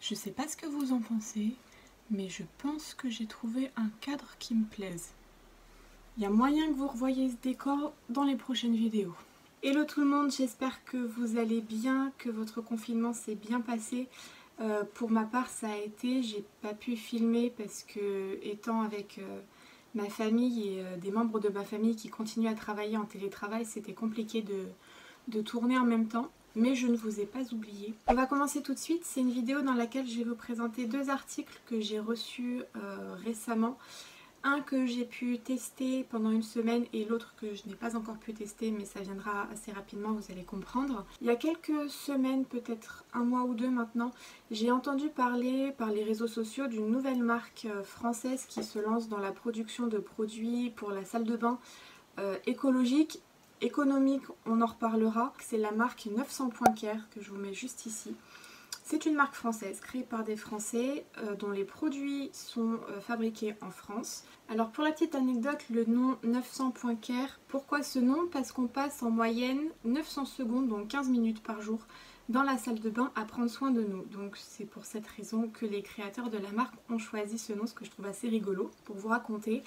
Je sais pas ce que vous en pensez, mais je pense que j'ai trouvé un cadre qui me plaise. Il y a moyen que vous revoyiez ce décor dans les prochaines vidéos. Hello tout le monde, j'espère que vous allez bien, que votre confinement s'est bien passé. Pour ma part ça a été, j'ai pas pu filmer parce que étant avec ma famille et des membres de ma famille qui continuent à travailler en télétravail, c'était compliqué de tourner en même temps. Mais je ne vous ai pas oublié. On va commencer tout de suite, c'est une vidéo dans laquelle je vais vous présenter deux articles que j'ai reçus récemment. Un que j'ai pu tester pendant une semaine et l'autre que je n'ai pas encore pu tester, mais ça viendra assez rapidement, vous allez comprendre. Il y a quelques semaines, peut-être un mois ou deux maintenant, j'ai entendu parler par les réseaux sociaux d'une nouvelle marque française qui se lance dans la production de produits pour la salle de bain écologique. Économique, on en reparlera. C'est la marque 900 Point Care que je vous mets juste ici. C'est une marque française créée par des Français dont les produits sont fabriqués en France. Alors pour la petite anecdote, le nom 900 Point Care, pourquoi ce nom? Parce qu'on passe en moyenne 900 secondes, donc 15 minutes par jour, dans la salle de bain à prendre soin de nous. Donc c'est pour cette raison que les créateurs de la marque ont choisi ce nom, ce que je trouve assez rigolo pour vous raconter.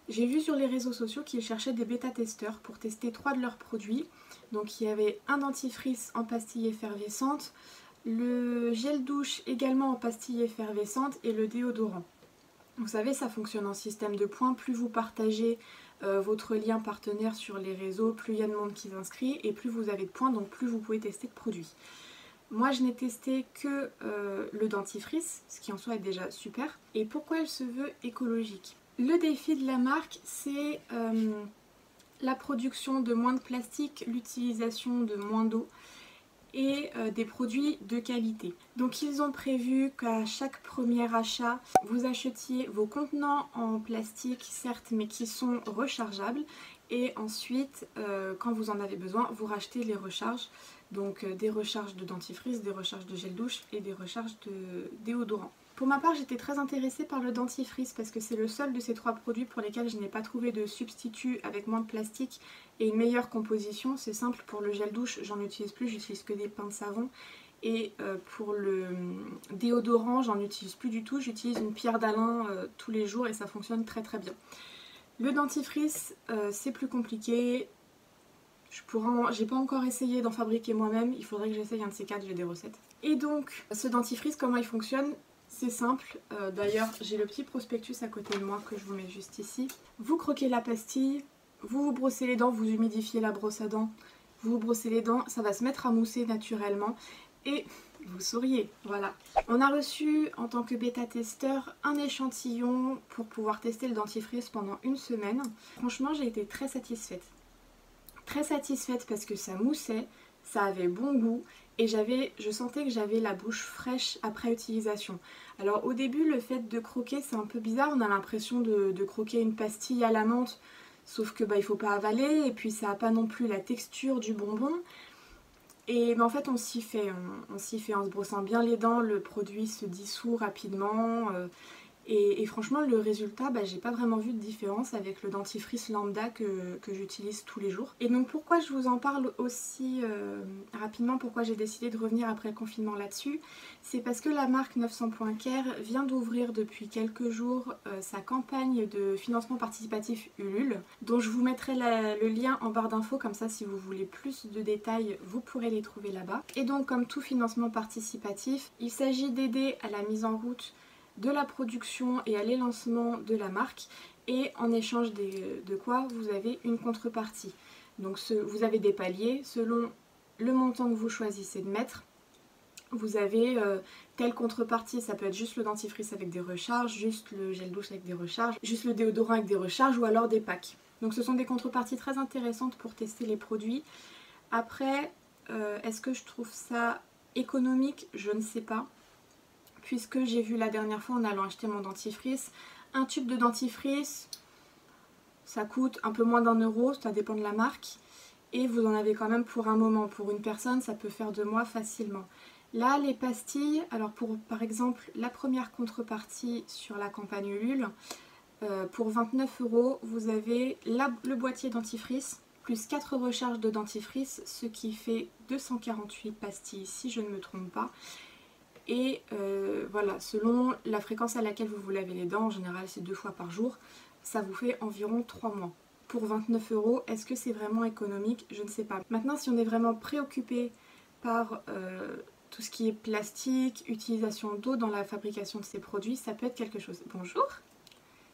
J'ai vu sur les réseaux sociaux qu'ils cherchaient des bêta-testeurs pour tester 3 de leurs produits. Donc il y avait un dentifrice en pastille effervescente, le gel douche également en pastille effervescente et le déodorant. Vous savez, ça fonctionne en système de points. Plus vous partagez votre lien partenaire sur les réseaux, plus il y a de monde qui s'inscrit et plus vous avez de points, donc plus vous pouvez tester de produits. Moi je n'ai testé que le dentifrice, ce qui en soi est déjà super. Et pourquoi elle se veut écologique? Le défi de la marque, c'est la production de moins de plastique, l'utilisation de moins d'eau et des produits de qualité. Donc ils ont prévu qu'à chaque premier achat, vous achetiez vos contenants en plastique, certes, mais qui sont rechargeables. Et ensuite, quand vous en avez besoin, vous rachetez les recharges. Donc des recharges de dentifrice, des recharges de gel douche et des recharges de déodorant. Pour ma part, j'étais très intéressée par le dentifrice parce que c'est le seul de ces 3 produits pour lesquels je n'ai pas trouvé de substitut avec moins de plastique et une meilleure composition. C'est simple, pour le gel douche, j'en utilise plus, j'utilise que des pains de savon. Et pour le déodorant, j'en utilise plus du tout, j'utilise une pierre d'Alain tous les jours et ça fonctionne très très bien. Le dentifrice, c'est plus compliqué. J'ai pas encore essayé d'en fabriquer moi-même, il faudrait que j'essaye un de ces 4, j'ai des recettes. Et donc, ce dentifrice, comment il fonctionne? C'est simple, d'ailleurs j'ai le petit prospectus à côté de moi que je vous mets juste ici. Vous croquez la pastille, vous vous brossez les dents, vous humidifiez la brosse à dents, vous vous brossez les dents, ça va se mettre à mousser naturellement et vous souriez, voilà. On a reçu en tant que bêta-testeur un échantillon pour pouvoir tester le dentifrice pendant une semaine. Franchement j'ai été très satisfaite. Très satisfaite parce que ça moussait, ça avait bon goût et je sentais que j'avais la bouche fraîche après utilisation. Alors au début le fait de croquer c'est un peu bizarre, on a l'impression de croquer une pastille à la menthe, sauf que il faut pas avaler et puis ça n'a pas non plus la texture du bonbon. Et en fait on s'y fait en se brossant bien les dents, le produit se dissout rapidement. Et franchement le résultat, j'ai pas vraiment vu de différence avec le dentifrice lambda que j'utilise tous les jours. Et donc pourquoi je vous en parle aussi rapidement, pourquoi j'ai décidé de revenir après le confinement là-dessus, c'est parce que la marque 900 Point Care vient d'ouvrir depuis quelques jours sa campagne de financement participatif Ulule, dont je vous mettrai le lien en barre d'infos, comme ça si vous voulez plus de détails vous pourrez les trouver là-bas. Et donc comme tout financement participatif, il s'agit d'aider à la mise en route de la production et à l'élancement de la marque, et en échange de quoi vous avez une contrepartie. Donc vous avez des paliers selon le montant que vous choisissez de mettre. Vous avez telle contrepartie, ça peut être juste le dentifrice avec des recharges, juste le gel douche avec des recharges, juste le déodorant avec des recharges ou alors des packs. Donc ce sont des contreparties très intéressantes pour tester les produits. Après, est-ce que je trouve ça économique? Je ne sais pas. Puisque j'ai vu la dernière fois en allant acheter mon dentifrice, un tube de dentifrice, ça coûte un peu moins d'1 €, ça dépend de la marque, et vous en avez quand même pour un moment. Pour une personne, ça peut faire 2 mois facilement. Là, les pastilles, alors par exemple, la première contrepartie sur la campagne Ulule, pour 29 €, vous avez le boîtier dentifrice, plus 4 recharges de dentifrice, ce qui fait 248 pastilles si je ne me trompe pas. Et voilà, selon la fréquence à laquelle vous vous lavez les dents, en général c'est 2 fois par jour, ça vous fait environ 3 mois. Pour 29 €, est-ce que c'est vraiment économique? Je ne sais pas. Maintenant, si on est vraiment préoccupé par tout ce qui est plastique, utilisation d'eau dans la fabrication de ces produits, ça peut être quelque chose. Bonjour,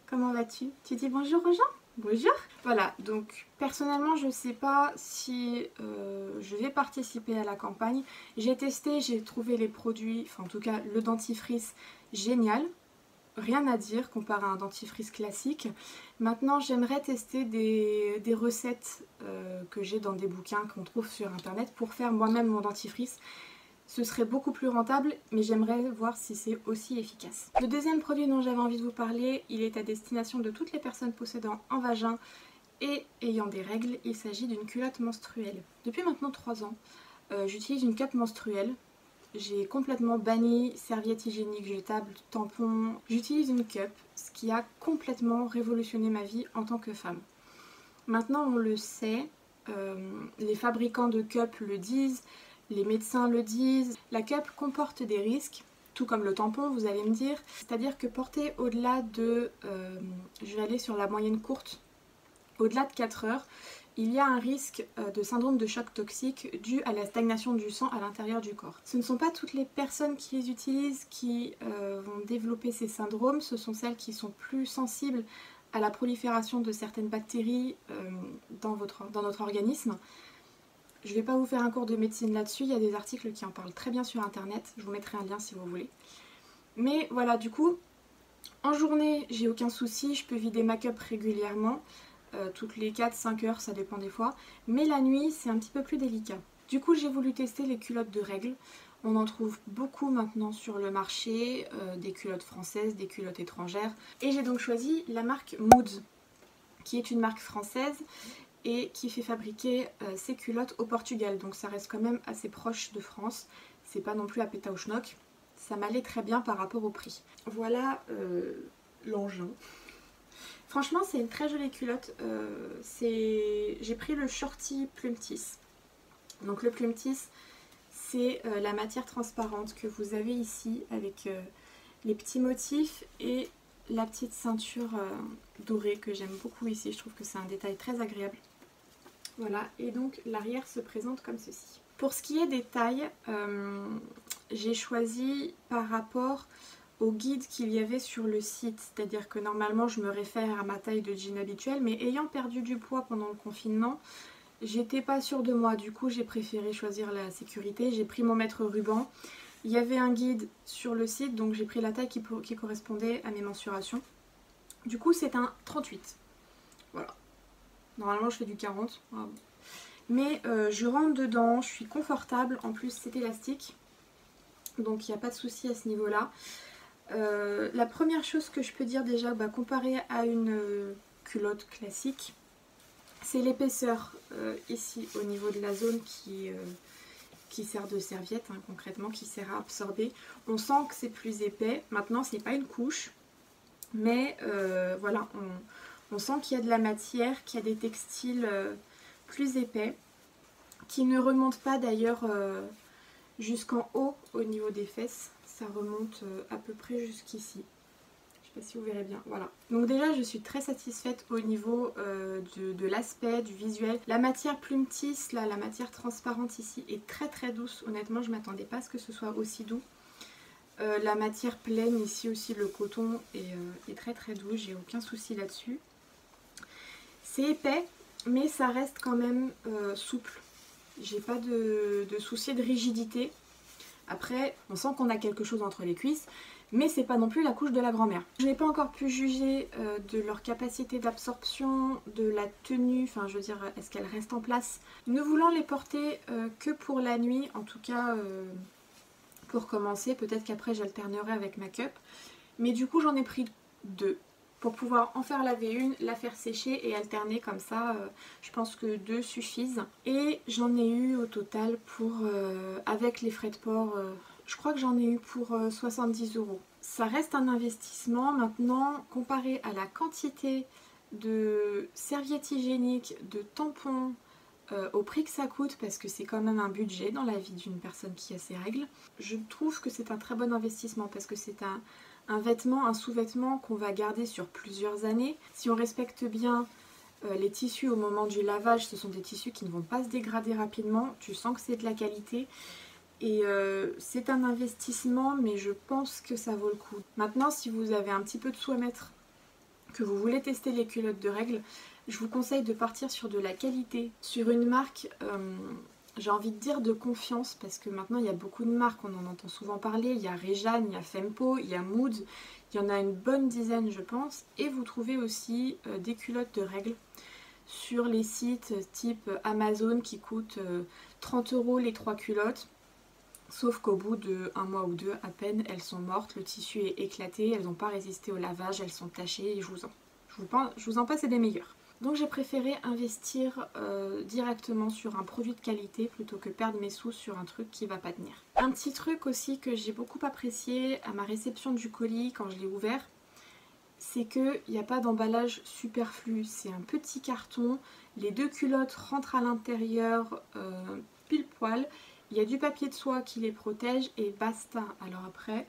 comment vas-tu? Tu dis bonjour aux gens? Bonjour. Voilà, donc personnellement je ne sais pas si je vais participer à la campagne. J'ai testé, j'ai trouvé les produits, enfin en tout cas le dentifrice génial. Rien à dire comparé à un dentifrice classique. Maintenant j'aimerais tester des recettes que j'ai dans des bouquins qu'on trouve sur internet pour faire moi-même mon dentifrice. Ce serait beaucoup plus rentable, mais j'aimerais voir si c'est aussi efficace. Le deuxième produit dont j'avais envie de vous parler, il est à destination de toutes les personnes possédant un vagin et ayant des règles. Il s'agit d'une culotte menstruelle. Depuis maintenant 3 ans, j'utilise une cup menstruelle. J'ai complètement banni serviettes hygiéniques jetables, tampons. J'utilise une cup, ce qui a complètement révolutionné ma vie en tant que femme. Maintenant on le sait, les fabricants de cups le disent, les médecins le disent, la cup comporte des risques, tout comme le tampon vous allez me dire. C'est-à-dire que porter au-delà de, je vais aller sur la moyenne courte, au-delà de 4 heures, il y a un risque de syndrome de choc toxique dû à la stagnation du sang à l'intérieur du corps. Ce ne sont pas toutes les personnes qui les utilisent qui vont développer ces syndromes, ce sont celles qui sont plus sensibles à la prolifération de certaines bactéries dans notre organisme. Je ne vais pas vous faire un cours de médecine là-dessus, il y a des articles qui en parlent très bien sur internet, je vous mettrai un lien si vous voulez. Mais voilà, du coup, en journée, j'ai aucun souci, je peux vider ma cup régulièrement. Toutes les 4-5 heures, ça dépend des fois. Mais la nuit, c'est un petit peu plus délicat. Du coup, j'ai voulu tester les culottes de règles. On en trouve beaucoup maintenant sur le marché, des culottes françaises, des culottes étrangères. Et j'ai donc choisi la marque Moods, qui est une marque française et qui fait fabriquer ses culottes au Portugal. Donc ça reste quand même assez proche de France. C'est pas non plus à Pétaouchnok. Ça m'allait très bien par rapport au prix. Voilà l'engin. Franchement, c'est une très jolie culotte. J'ai pris le Shorty Plumtis. Donc le Plumtis, c'est la matière transparente que vous avez ici avec les petits motifs et la petite ceinture dorée que j'aime beaucoup ici. Je trouve que c'est un détail très agréable. Voilà, et donc l'arrière se présente comme ceci. Pour ce qui est des tailles, j'ai choisi par rapport au guide qu'il y avait sur le site, c'est-à-dire que normalement je me réfère à ma taille de jean habituelle, mais ayant perdu du poids pendant le confinement, j'étais pas sûre de moi, du coup j'ai préféré choisir la sécurité, j'ai pris mon mètre ruban. Il y avait un guide sur le site, donc j'ai pris la taille qui correspondait à mes mensurations. Du coup c'est un 38, voilà. Normalement je fais du 40, voilà. Mais je rentre dedans, je suis confortable, en plus c'est élastique, donc il n'y a pas de souci à ce niveau-là. La première chose que je peux dire déjà, comparé à une culotte classique, c'est l'épaisseur ici au niveau de la zone qui sert de serviette, hein, concrètement, qui sert à absorber. On sent que c'est plus épais. Maintenant, c'est pas une couche, mais voilà, on sent qu'il y a de la matière, qu'il y a des textiles plus épais, qui ne remontent pas d'ailleurs jusqu'en haut au niveau des fesses. Ça remonte à peu près jusqu'ici. Je sais pas si vous verrez bien. Voilà. Donc déjà je suis très satisfaite au niveau de l'aspect, du visuel. La matière Plumtis, là, la matière transparente ici est très très douce. Honnêtement je m'attendais pas à ce que ce soit aussi doux. La matière pleine ici aussi, le coton est très très doux. J'ai aucun souci là-dessus. C'est épais mais ça reste quand même souple. J'ai pas de souci de rigidité. Après, on sent qu'on a quelque chose entre les cuisses, mais c'est pas non plus la couche de la grand-mère. Je n'ai pas encore pu juger de leur capacité d'absorption, de la tenue, enfin je veux dire, est-ce qu'elle reste en place. Ne voulant les porter que pour la nuit, en tout cas pour commencer, peut-être qu'après j'alternerai avec ma cup. Mais du coup j'en ai pris 2. Pour pouvoir en faire laver une, la faire sécher et alterner comme ça, je pense que 2 suffisent. Et j'en ai eu au total pour, avec les frais de port, je crois que j'en ai eu pour 70 €. Ça reste un investissement maintenant, comparé à la quantité de serviettes hygiéniques, de tampons, au prix que ça coûte, parce que c'est quand même un budget dans la vie d'une personne qui a ses règles, je trouve que c'est un très bon investissement parce que c'est un vêtement, un sous-vêtement qu'on va garder sur plusieurs années. Si on respecte bien les tissus au moment du lavage, ce sont des tissus qui ne vont pas se dégrader rapidement, tu sens que c'est de la qualité. Et c'est un investissement, mais je pense que ça vaut le coup. Maintenant, si vous avez un petit peu de sous à mettre, que vous voulez tester les culottes de règles, je vous conseille de partir sur de la qualité, sur une marque, j'ai envie de dire de confiance, parce que maintenant il y a beaucoup de marques, on en entend souvent parler, il y a Réjeanne, il y a Fempo, il y a Mood, il y en a une bonne dizaine je pense, et vous trouvez aussi des culottes de règles sur les sites type Amazon qui coûtent 30 € les 3 culottes. Sauf qu'au bout d'un mois ou deux à peine, elles sont mortes, le tissu est éclaté, elles n'ont pas résisté au lavage, elles sont tachées et je vous en passe et des meilleurs. Donc j'ai préféré investir directement sur un produit de qualité plutôt que perdre mes sous sur un truc qui va pas tenir. Un petit truc aussi que j'ai beaucoup apprécié à ma réception du colis quand je l'ai ouvert, c'est qu'il n'y a pas d'emballage superflu, c'est un petit carton, les 2 culottes rentrent à l'intérieur pile poil. Il y a du papier de soie qui les protège et basta. Alors après,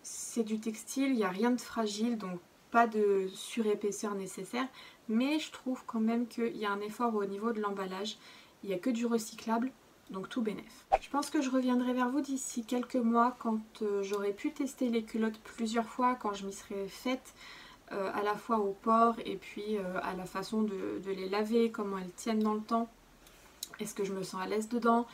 c'est du textile, il n'y a rien de fragile, donc pas de surépaisseur nécessaire. Mais je trouve quand même qu'il y a un effort au niveau de l'emballage. Il n'y a que du recyclable, donc tout bénef. Je pense que je reviendrai vers vous d'ici quelques mois quand j'aurai pu tester les culottes plusieurs fois, quand je m'y serai faite à la fois au port et puis à la façon de les laver, comment elles tiennent dans le temps. Est-ce que je me sens à l'aise dedans ?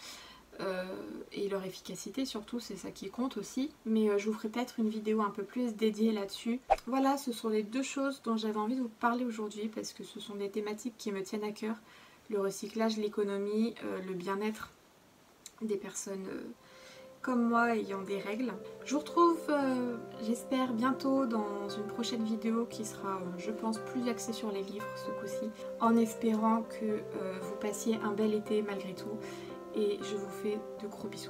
Et leur efficacité surtout, c'est ça qui compte aussi. Mais je vous ferai peut-être une vidéo un peu plus dédiée là-dessus. Voilà, ce sont les deux choses dont j'avais envie de vous parler aujourd'hui parce que ce sont des thématiques qui me tiennent à cœur. Le recyclage, l'économie, le bien-être des personnes comme moi ayant des règles. Je vous retrouve, j'espère, bientôt dans une prochaine vidéo qui sera, je pense, plus axée sur les livres ce coup-ci, en espérant que vous passiez un bel été malgré tout. Et je vous fais de gros bisous.